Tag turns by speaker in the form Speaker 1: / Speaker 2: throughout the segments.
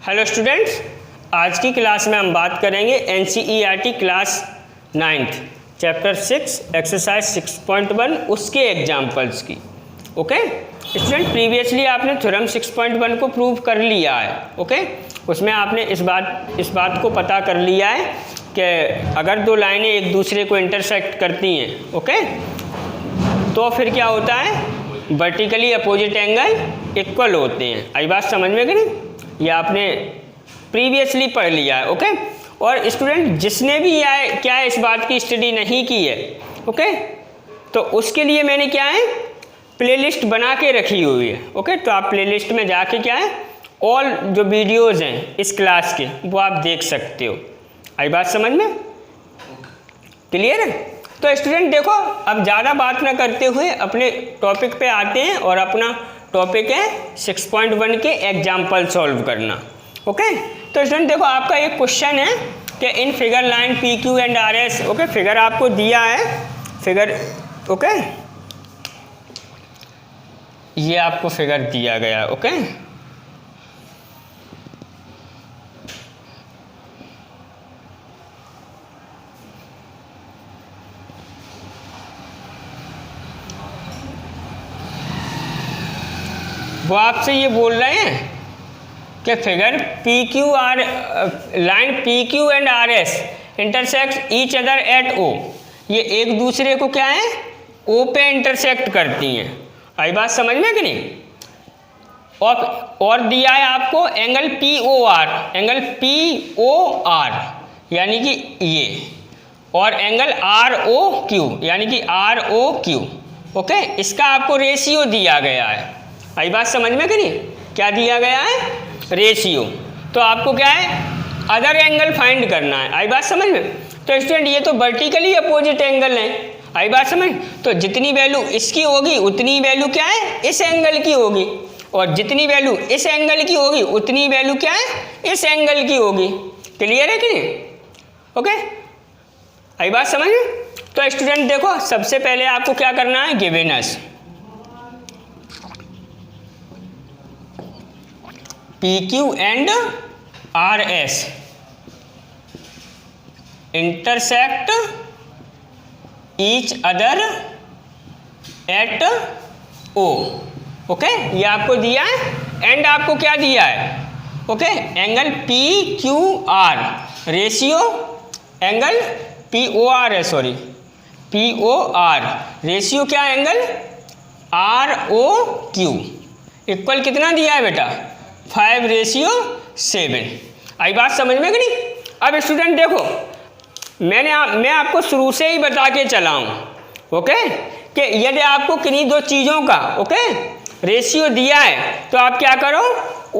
Speaker 1: Hello students, आज की class में हम बात करेंगे NCERT class 9th chapter 6 exercise 6.1 उसके एग्जाम्पल्स की। ओके स्टूडेंट, प्रीवियसली आपने थ्योरम 6.1 को प्रूव कर लिया है। ओके उसमें आपने इस बात को पता कर लिया है कि अगर दो लाइनें एक दूसरे को इंटरसेक्ट करती हैं, ओके, तो फिर क्या होता है, वर्टिकली अपोजिट एंगल इक्वल होते हैं। आई बात समझ में कि नहीं? ये आपने प्रीवियसली पढ़ लिया है। ओके और स्टूडेंट जिसने भी क्या है इस बात की स्टडी नहीं की है, ओके, तो उसके लिए मैंने क्या है प्लेलिस्ट बना के रखी हुई है। ओके तो आप प्लेलिस्ट में जाके क्या है ऑल जो वीडियोज़ हैं इस क्लास के वो आप देख सकते हो। आई बात समझ में? क्लियर है? तो स्टूडेंट देखो, अब ज़्यादा बात ना करते हुए अपने टॉपिक पे आते हैं और अपना टॉपिक है 6.1 के एग्जाम्पल सॉल्व करना। ओके तो स्टूडेंट देखो, आपका एक क्वेश्चन है कि in figure line P Q and R S, okay, figure आपको दिया है, फिगर, ओके, ये आपको फिगर दिया गया। ओके वो आपसे ये बोल रहे हैं कि figure P Q R line P Q and R S intersect each other at O, ये एक दूसरे को क्या है ओ पे इंटरसेक्ट करती हैं। आई बात समझ में कि नहीं? और दिया है आपको angle P O R, angle P O R यानी कि ये, और एंगल आर ओ क्यू यानी कि आर ओ क्यू। ओके इसका आपको रेशियो दिया गया है। आई बात समझ में कि नहीं? क्या दिया गया है? रेशियो। तो आपको क्या है अदर एंगल फाइंड करना है। आई बात समझ में? तो स्टूडेंट ये तो वर्टिकली अपोजिट एंगल है। आई बात समझ? तो जितनी वैल्यू इसकी होगी उतनी वैल्यू क्या है इस एंगल की होगी, और जितनी वैल्यू इस एंगल की होगी उतनी वैल्यू क्या है इस एंगल की होगी। क्लियर है कि नहीं? ओके आई बात समझ में? तो स्टूडेंट देखो, सबसे पहले आपको क्या करना है, given us PQ and RS intersect each other at O। Okay ये आपको दिया है, एंड आपको क्या दिया है, okay, angle PQR ratio angle POR है, सॉरी POR रेशियो क्या एंगल ROQ इक्वल कितना दिया है बेटा 5:7। आई बात समझ में कि नहीं? अब स्टूडेंट देखो, मैं आपको शुरू से ही बता के चला हूँ, ओके, कि यदि आपको किन्हीं दो चीज़ों का, ओके, रेशियो दिया है तो आप क्या करो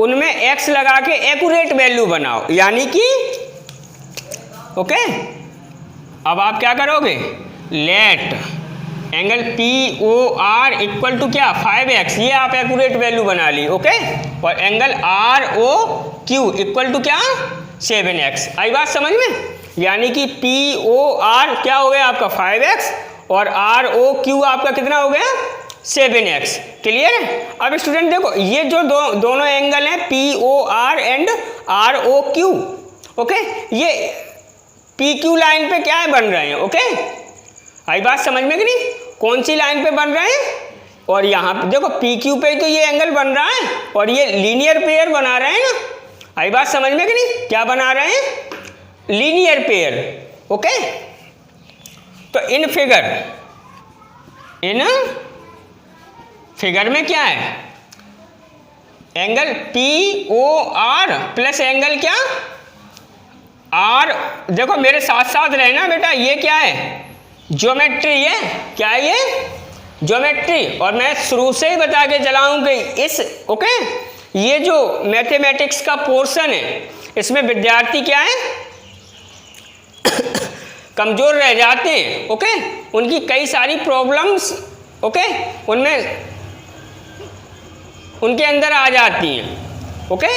Speaker 1: उनमें x लगा के एक्यूरेट वैल्यू बनाओ, यानी कि, ओके, अब आप क्या करोगे, let angle P O R equal to क्या 5x, ये आप एक्यूरेट वैल्यू बना ली। ओके और angle R O Q equal to क्या 7x। आई बात समझ में? यानी कि पी ओ आर क्या हो गया आपका 5x और आर ओ क्यू आपका कितना हो गया 7x। क्लियर है? अब स्टूडेंट देखो, ये जो दोनों एंगल हैं P O R and R O Q, okay, ये पी क्यू लाइन पे क्या है बन रहे हैं। ओके आई बात समझ में कि नहीं? कौन सी लाइन पे बन रहे हैं, और यहाँ पे देखो पी क्यू पे तो ये एंगल बन रहा है और ये लीनियर पेयर बना रहे हैं ना। आई बात समझ में कि नहीं? क्या बना रहे हैं, लीनियर पेयर। ओके तो इन फिगर में क्या है, angle P O R plus angle क्या आर, देखो मेरे साथ साथ रहना बेटा, ये क्या है ज्योमेट्री है, क्या है ये ज्योमेट्री, और मैं शुरू से ही बता के चला हूं कि इस, ओके, ये जो मैथमेटिक्स का पोर्शन है इसमें विद्यार्थी क्या है कमजोर रह जाते हैं। ओके उनकी कई सारी प्रॉब्लम्स, ओके, उनमें उनके अंदर आ जाती हैं। ओके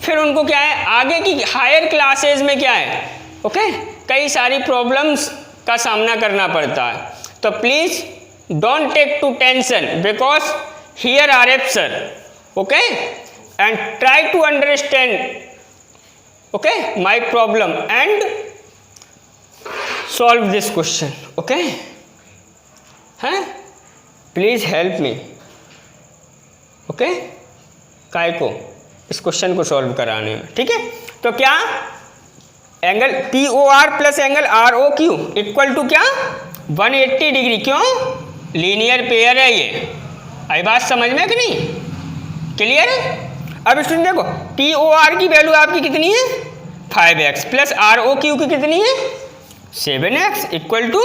Speaker 1: फिर उनको क्या है आगे की हायर क्लासेस में क्या है, ओके, कई सारी प्रॉब्लम्स का सामना करना पड़ता है। तो please don't take to tension because here are F sir, okay, and try to understand, okay, my problem and solve this question, okay, हैं, प्लीज हेल्प मी, ओके, काय को इस क्वेश्चन को सॉल्व कराने में, ठीक है। तो क्या angle P O R plus angle R O Q equal to क्या 180 डिग्री, क्यों, लीनियर पेयर है ये, आई बात समझ में कि नहीं, क्लियर है। अब स्टूडेंट देखो पी ओ आर की वैल्यू आपकी कितनी है 5x plus are O Q की कितनी है 7x इक्वल टू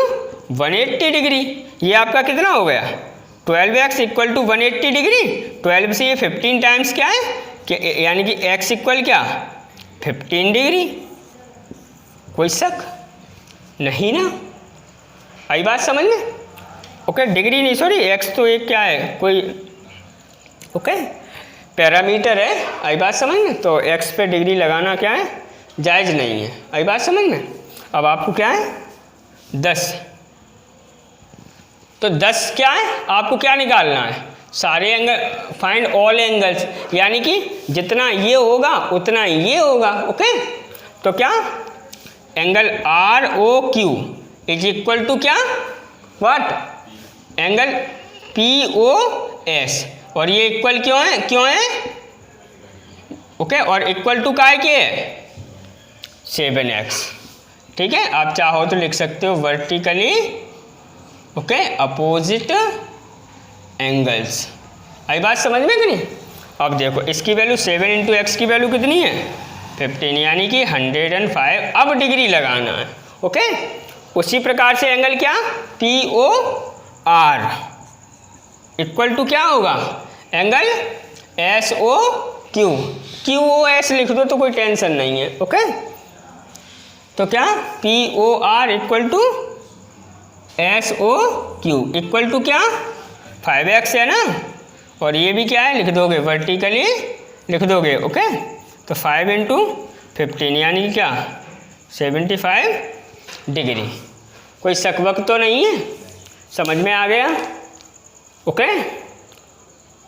Speaker 1: 180 डिग्री, ये आपका कितना हो गया 12x इक्वल टू 180 डिग्री, 12 से ये 15 टाइम्स क्या है, यानी कि x इक्वल क्या 15 डिग्री, कोई शक नहीं ना, आई बात समझ में, ओके, डिग्री नहीं सॉरी x तो एक क्या है कोई, ओके, पैरामीटर है, आई बात समझ में, तो x पे डिग्री लगाना क्या है जायज़ नहीं है, आई बात समझ में। अब आपको क्या है 10, तो 10 क्या है आपको क्या निकालना है, सारे एंगल, फाइंड ऑल एंगल्स, यानी कि जितना ये होगा उतना ये होगा, ओके। तो क्या angle R O Q is equal to क्या what angle P O S, और ये इक्वल क्यों है ओके, और इक्वल टू काय के है 7x, ठीक है। आप चाहो तो लिख सकते हो वर्टिकली, ओके, अपोजिट एंगल्स, आई बात समझ में कि नहीं। अब देखो इसकी वैल्यू 7 इंटू एक्स की वैल्यू कितनी है 15, यानी कि 105, अब डिग्री लगाना है, ओके। उसी प्रकार से एंगल क्या P O R equal to क्या होगा angle S O Q, Q O S लिख दो तो कोई टेंशन नहीं है, ओके। तो क्या P O R equal to S O Q equal to क्या 5x है ना, और ये भी क्या है लिख दोगे वर्टिकली लिख दोगे, ओके। तो 5 इंटू 15 यानी कि क्या 75 डिग्री, कोई शक वक तो नहीं है, समझ में आ गया, okay.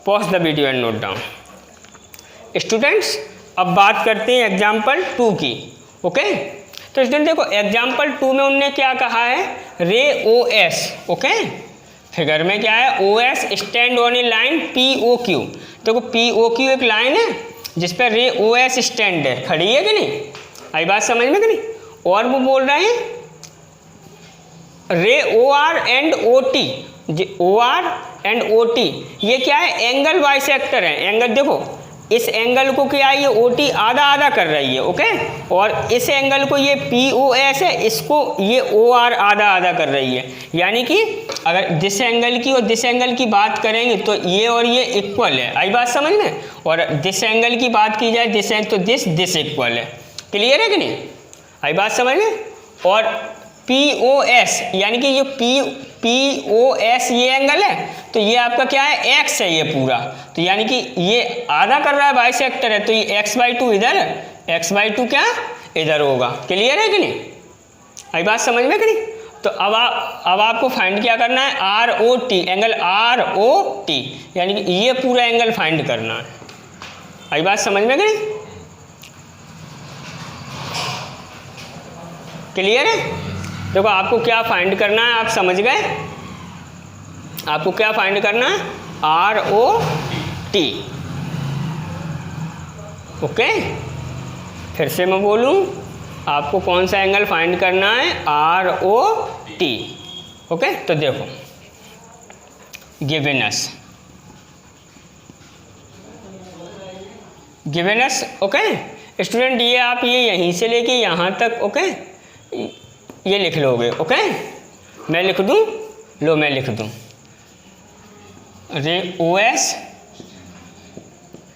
Speaker 1: Pause the video and note down. Students अब बात करते हैं एग्जाम्पल 2 की, ओके। तो स्टूडेंट देखो एग्जाम्पल 2 में उनने क्या कहा है रे ओ एस, ओके, फिगर में क्या है O S stand on a line P O Q, देखो पी ओ क्यू एक लाइन है जिस पर रे ओ एस स्टैंड है, खड़ी है कि नहीं, आई बात समझ में कि नहीं। और वो बोल रहे हैं ray O R and O T, O R and O T ये क्या है एंगल बाइसेक्टर है, एंगल देखो इस एंगल को क्या है ये ओ टी आधा आधा कर रही है, ओके, और इस एंगल को ये पी ओ एस है, इसको ये ओ आर आधा आधा कर रही है, यानी कि अगर दिस एंगल की और दिस एंगल की बात करेंगे तो ये और ये इक्वल है, आई बात समझ में, और दिस एंगल की बात की जाए दिस तो दिस इक्वल है, क्लियर है कि नहीं, आई बात समझ में। और पी ओ एस यानी कि ये पी ओ एस ये एंगल है, तो ये आपका क्या है एक्स है ये पूरा, तो यानी कि ये आधा कर रहा है बाइसेक्टर है, तो ये x/2 इधर है, x/2 क्या इधर होगा, क्लियर है कि नहीं, आई बात समझ में कि नहीं। तो अब आपको फाइंड क्या करना है R O T, angle R O T यानी कि ये पूरा एंगल फाइंड करना है, आई बात समझ में कि नहीं, क्लियर है। देखो आपको क्या फाइंड करना है आप समझ गए, आपको क्या फाइंड करना है आर ओ टी, ओके। फिर से मैं बोलूं आपको कौन सा एंगल फाइंड करना है आर ओ टी, ओके। तो देखो गिवन अस, ओके स्टूडेंट, ये आप ये यहीं से लेके यहाँ तक, ओके, ये लिख लोगे, ओके, मैं लिख दूं, लो मैं लिख दूं ray O S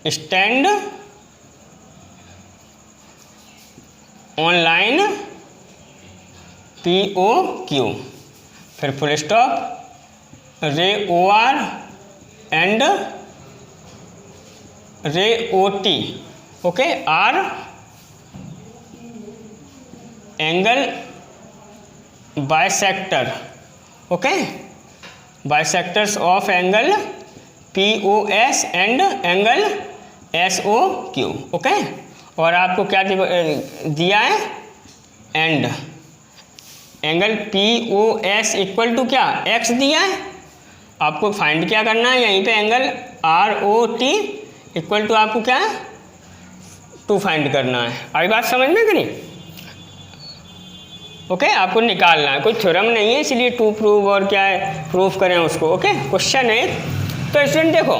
Speaker 1: stand on line P O Q, फिर full stop, ray O R and ray O T, okay, R angle bisector, okay, bisectors of angle P O S and angle SOQ, okay. और आपको क्या दिया है, and angle POS equal to क्या, x दिया है। आपको फाइंड क्या करना है, यहीं पे एंगल ROT इक्वल टू आपको क्या है, 2 फाइंड करना है। अभी बात समझ में करी, ओके। आपको निकालना है, कोई थ्योरम नहीं है इसलिए 2 प्रूव और क्या है प्रूफ करें उसको, ओके। क्वेश्चन है तो स्टूडेंट देखो,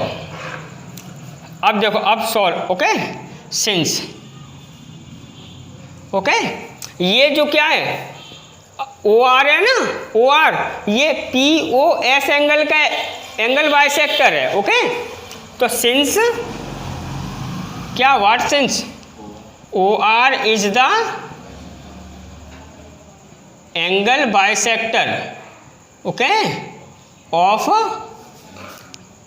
Speaker 1: अब देखो, अब सॉल्व, ओके। सिंस, ओके, ये जो क्या है OR है ना, OR ये POS एंगल का एंगल बाइसेक्टर है, ओके। तो सिंस क्या, what since OR is the angle bisector, okay, of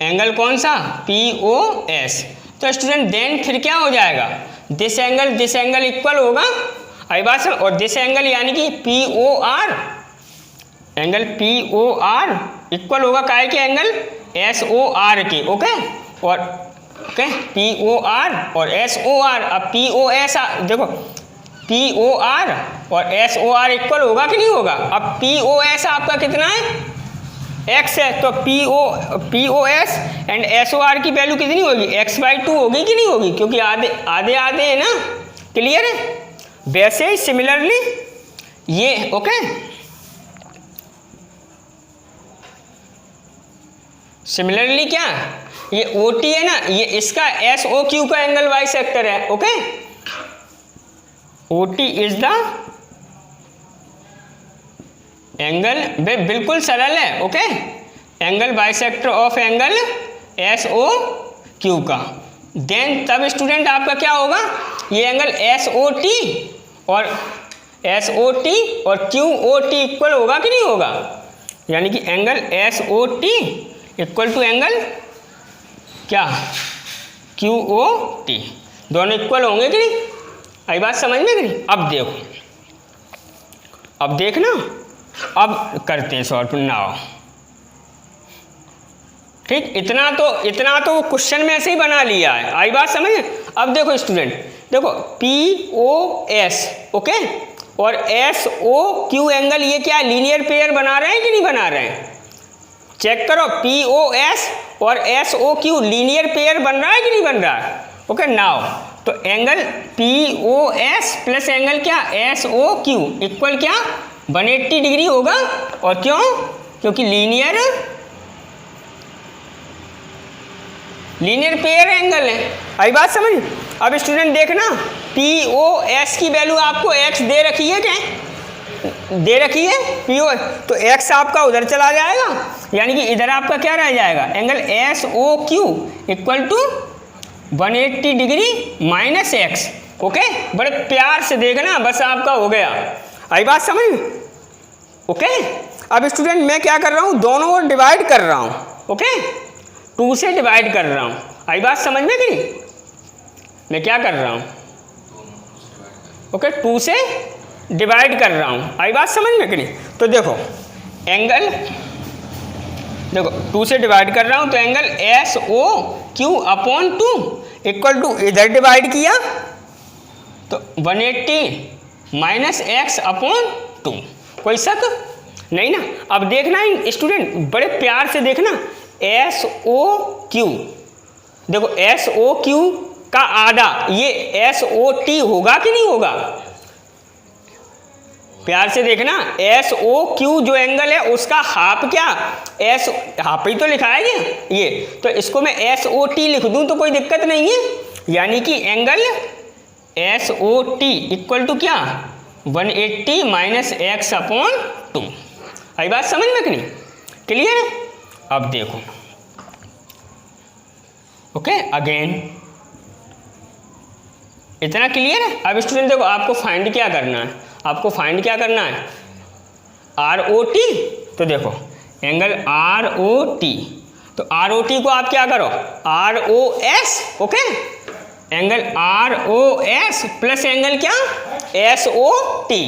Speaker 1: angle कौन सा, POS। तो स्टूडेंट देन फिर क्या हो जाएगा, दिस एंगल इक्वल होगा, आई बात सर, और दिस एंगल यानी कि POR, एंगल POR इक्वल होगा काय के, एंगल SOR के, ओके। और ओके POR और SOR, अब POS देखो POR और SOR इक्वल होगा कि नहीं होगा। अब POS आपका कितना है, x है, तो POS एंड SOR की वैल्यू कितनी होगी, x/2 होगी कि नहीं होगी, क्योंकि आधे आधे आधे है ना, क्लियर है। वैसे ही सिमिलरली ये, ओके, सिमिलरली क्या, ये OT है ना, ये इसका SOQ का एंगल बाइसेक्टर है, okay. OT is the angle, बिल्कुल सरल है, okay, angle bisector of angle SOQ का। देन तब स्टूडेंट आपका क्या होगा, ये एंगल SOT और QOT इक्वल होगा कि नहीं होगा, यानी कि angle SOT equal to angle क्या, QOT, दोनों इक्वल होंगे कि नहीं। आई बात समझ में करी। अब देखो, अब देखना, अब करते हैं सॉल्व नाउ, ठीक। इतना तो क्वेश्चन में ऐसे ही बना लिया है, आई बात समझ में। अब देखो स्टूडेंट, देखो POS, ओके, और SOQ एंगल, ये क्या लीनियर पेयर बना रहे हैं कि नहीं बना रहे हैं, चेक करो। POS और SOQ लीनियर पेयर बन रहा है कि नहीं बन रहा है, ओके। नाउ तो एंगल POS प्लस एंगल क्या SOQ इक्वल क्या 180 डिग्री होगा, और क्यों, क्योंकि लीनियर पेयर एंगल है। आई बात समझ। अब स्टूडेंट देखना, POS की वैल्यू आपको x दे रखी है, क्या दे रखी है POS, तो x आपका उधर चला जाएगा, यानी कि इधर आपका क्या रह जाएगा, angle SOQ equal to 180 degree minus x, okay. बड़े प्यार से देखना, बस आपका हो गया। आई बात समझ, ओके। अब स्टूडेंट मैं क्या कर रहा हूँ, दोनों ओर डिवाइड कर रहा हूँ, ओके, 2 से डिवाइड कर रहा हूँ। आई बात समझ में कि नहीं, मैं क्या कर रहा हूँ, ओके, 2 से डिवाइड कर रहा हूँ। आई बात समझ में कि नहीं। तो देखो एंगल, देखो 2 से डिवाइड कर रहा हूँ, तो angle SOQ upon 2 equal to, इधर डिवाइड किया तो 180 माइनस x अपॉन 2, कोई शक नहीं ना। अब देखना स्टूडेंट, बड़े प्यार से देखना, SOQ, देखो SOQ का आधा ये SOT होगा कि नहीं होगा, प्यार से देखना। SOQ जो एंगल है उसका हाफ क्या, हाफ ही तो लिखा है ये, तो इसको मैं SOT लिख दूं तो कोई दिक्कत नहीं है, यानी कि एंगल SOT इक्वल टू क्या 180 माइनस x अपॉन 2। आई बात समझ में कि नहीं, क्लियर है। अब देखो, ओके, अगेन इतना क्लियर है। अब स्टूडेंट देखो, आपको फाइंड क्या करना है, आपको फाइंड क्या करना है, ROT। तो देखो एंगल ROT, तो ROT को आप क्या करो, ROS, okay, angle ROS plus angle क्या SOT,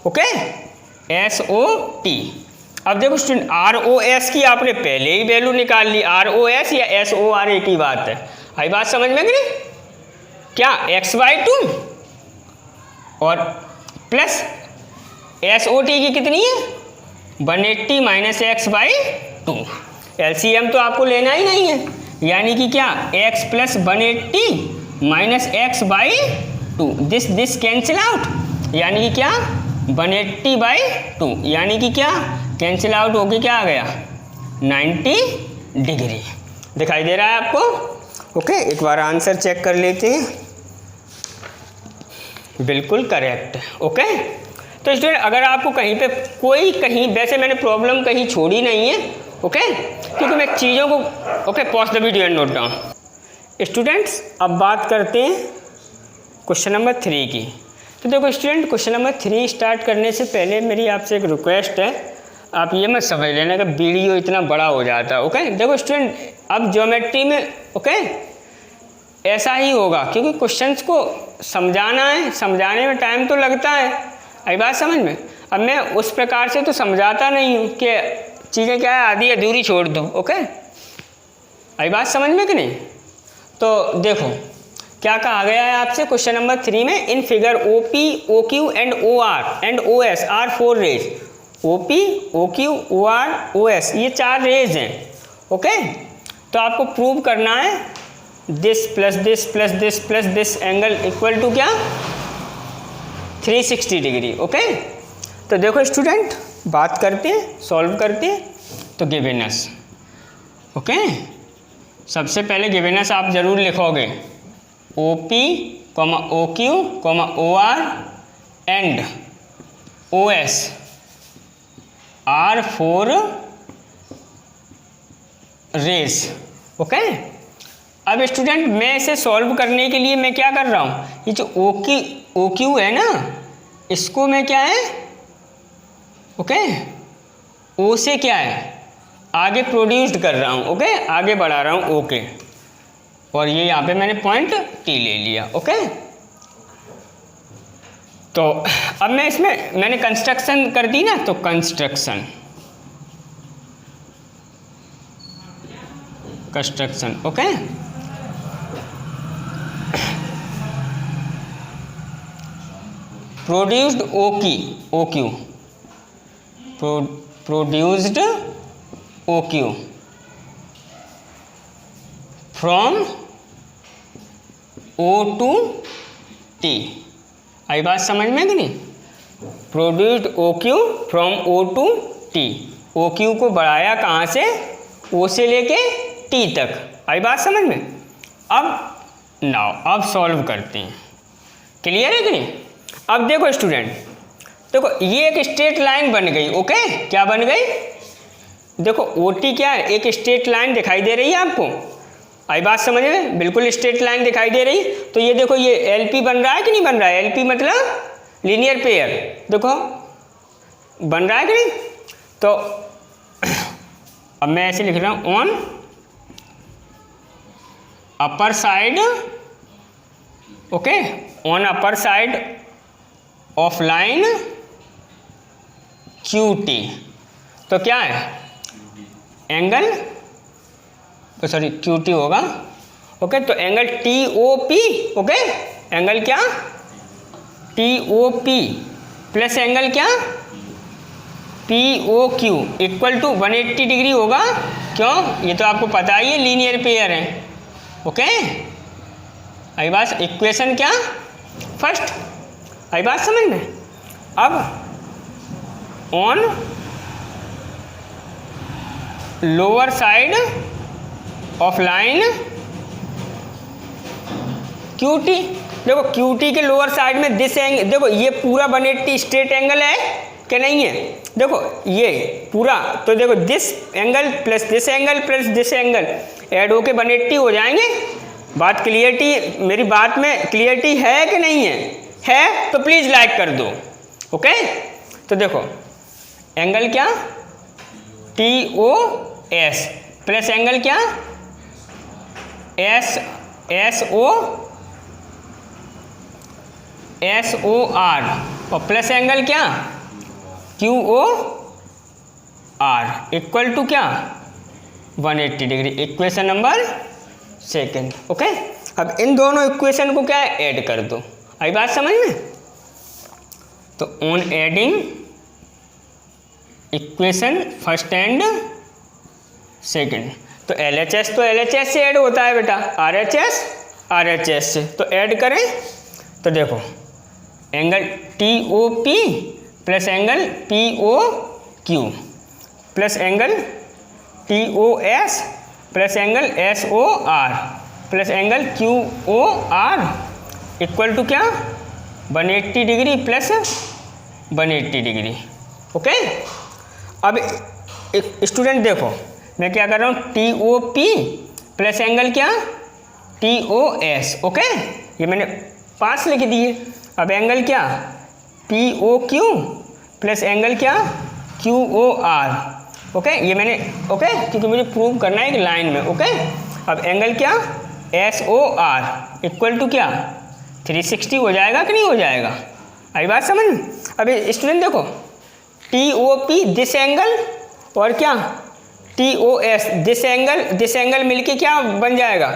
Speaker 1: ओके, SOT। अब देखो स्टूडेंट, ROS की आपने पहले ही वैल्यू निकाल ली, ROS या SOR की बात है। आई बात समझ में कि नहीं, क्या x/2 और प्लस SOT की कितनी है 180 माइनस x/2। LCM तो आपको लेना ही नहीं है, यानी कि क्या x plus 180 minus x/2, this cancel out, यानी कि क्या 180/2, यानी कि क्या कैंसिल आउट होके क्या आ गया 90 डिग्री। दिखाई दे रहा है आपको? ओके, एक बार आंसर चेक कर लेते हैं। बिल्कुल करेक्ट। ओके, तो स्टूडेंट अगर आपको कहीं पे कहीं वैसे मैंने प्रॉब्लम कहीं छोड़ी नहीं है, ओके, क्योंकि मैं चीज़ों को okay pause the video and note down. Students अब बात करते हैं क्वेश्चन नंबर 3 की। तो देखो स्टूडेंट, क्वेश्चन नंबर 3 स्टार्ट करने से पहले मेरी आपसे एक रिक्वेस्ट है, आप ये मत समझ लेना कि वीडियो इतना बड़ा हो जाता है। ओके, देखो स्टूडेंट अब ज्योमेट्री में ओके ऐसा ही होगा, क्योंकि क्वेश्चंस को समझाना है, समझाने में टाइम तो लगता है, आई बात समझ में। अब मैं उस प्रकार से तो समझाता नहीं हूँ कि चीज़ें क्या है आधी अधूरी छोड़ दो। ओके, आई बात समझ में कि नहीं? तो देखो क्या कहा गया है आपसे क्वेश्चन नंबर 3 में, in figure OP, OQ and OR and OS are 4 rays. OP, OQ, OR, OS ये 4 रेज हैं। ओके, तो आपको प्रूव करना है this plus this plus this plus this angle equal to क्या 360 डिग्री। ओके, तो देखो स्टूडेंट बात करते हैं, सॉल्व करते हैं। तो गिवेनस, ओके, सबसे पहले गिवेनस आप जरूर लिखोगे OP, OQ, OR and OS are 4 rays. Okay, अब स्टूडेंट मैं इसे सॉल्व करने के लिए मैं क्या कर रहा हूँ, ये जो OQ है ना, इसको मैं क्या है ओके O से क्या है आगे प्रोड्यूस्ड कर रहा हूँ। ओके, आगे बढ़ा रहा हूँ ओके, और ये यहाँ पे मैंने पॉइंट T ले लिया। ओके, तो अब मैं इसमें मैंने कंस्ट्रक्शन कर दी ना, तो construction okay, produced OQ produced OQ from O to T। आई बात समझ में कि नहीं? Produced OQ from O to T। OQ को बढ़ाया कहाँ से, O से लेके T तक। आई बात समझ में? अब सॉल्व करते हैं। क्लियर है कि नहीं? अब देखो स्टूडेंट, देखो ये एक स्ट्रेट लाइन बन गई। ओके, क्या बन गई? देखो OT क्या है, एक स्ट्रेट लाइन दिखाई दे रही है आपको। आई बात समझ में? बिल्कुल स्ट्रेट लाइन दिखाई दे रही। तो ये देखो ये LP बन रहा है कि नहीं बन रहा है? LP मतलब लीनियर पेयर, देखो बन रहा है कि नहीं? तो अब मैं ऐसे लिख रहा हूँ on upper side, okay, on upper side of line QT। तो क्या है एंगल, तो सॉरी QT होगा। ओके, तो एंगल TOP, ओके, एंगल क्या TOP प्लस एंगल क्या POQ इक्वल टू 180 डिग्री होगा। क्यों? ये तो आपको पता ही है लीनियर पेयर है। ओके, आई बात, इक्वेशन क्या फर्स्ट, आई बात समझ में? अब on lower side of line QT, देखो QT के लोअर साइड में दिस एंगल, देखो ये पूरा 180 स्ट्रेट एंगल है कि नहीं है? देखो ये पूरा, तो देखो this angle plus this angle plus this angle add होके 180 हो जाएंगे। बात क्लियरिटी, मेरी बात में क्लियरिटी है कि नहीं है? है तो प्लीज़ लाइक कर दो। ओके, तो देखो एंगल क्या TOS प्लस एंगल क्या SOR और प्लस एंगल क्या QOR इक्वल टू क्या 180 degree. Equation number second. Okay, अब इन दोनों इक्वेशन को क्या है, ऐड कर दो। आई बात समझ में? तो on adding equation first and second, तो LHS तो LHS से ऐड होता है बेटा, RHS RHS से, तो ऐड करें तो देखो angle TOP plus angle POQ plus angle TOS plus angle SOR plus angle QOR equal to क्या, 180 डिग्री प्लस 180 डिग्री। ओके, अब स्टूडेंट देखो मैं क्या कर रहा हूँ, TOP प्लस एंगल क्या, TOS। ओके, ये मैंने पास लिख दिए। अब एंगल क्या, POQ प्लस एंगल क्या, QOR। ओके, ये मैंने ओके क्योंकि मुझे प्रूव करना है एक लाइन में। ओके, अब एंगल क्या, SOR इक्वल टू क्या, 360 हो जाएगा कि नहीं हो जाएगा? आई बात समझ में? अभी स्टूडेंट देखो TOP दिस एंगल और क्या TOS दिस एंगल मिलके क्या बन जाएगा,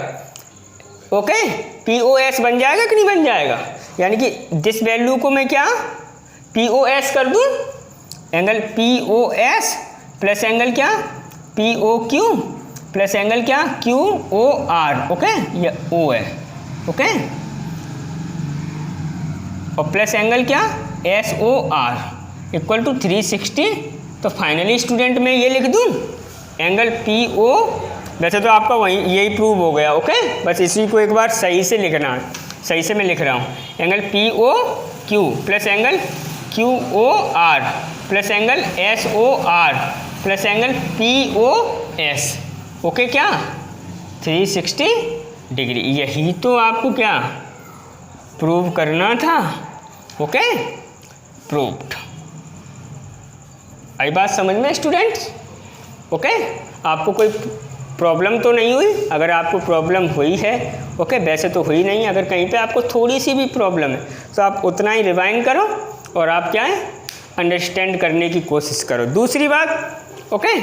Speaker 1: ओके POS बन जाएगा कि नहीं बन जाएगा? यानी कि दिस वैल्यू को मैं क्या POS कर दूं, एंगल POS प्लस एंगल क्या POQ प्लस एंगल क्या QOR। ओके, ये O है। ओके, और प्लस एंगल क्या SOR इक्वल टू 360। तो फाइनली स्टूडेंट मैं ये लिख दूं एंगल PO, वैसे तो आपका वही यही प्रूव हो गया। ओके, बस इसी को एक बार सही से लिखना है, सही से मैं लिख रहा हूँ, angle POQ plus angle QOR plus angle SOR plus angle POS। Okay, क्या 360 डिग्री, यही तो आपको क्या प्रूव करना था। Okay, proved. आई बात समझ में स्टूडेंट्स? ओके, आपको कोई प्रॉब्लम तो नहीं हुई? अगर आपको प्रॉब्लम हुई है, ओके वैसे तो हुई नहीं, अगर कहीं पे आपको थोड़ी सी भी प्रॉब्लम है तो आप उतना ही रिवाइंड करो और आप क्या है अंडरस्टैंड करने की कोशिश करो। दूसरी बात, ओके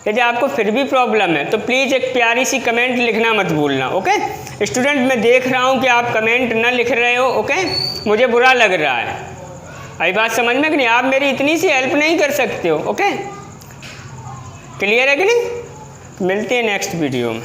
Speaker 1: यदि आपको फिर भी प्रॉब्लम है तो प्लीज़ एक प्यारी सी कमेंट लिखना मत भूलना। ओके स्टूडेंट, मैं देख रहा हूँ कि आप कमेंट न लिख रहे हो, ओके मुझे बुरा लग रहा है। आई बात समझ में कि नहीं? आप मेरी इतनी सी हेल्प नहीं कर सकते हो। ओके, क्लियर है कि नहीं? मिलते हैं नेक्स्ट वीडियो में।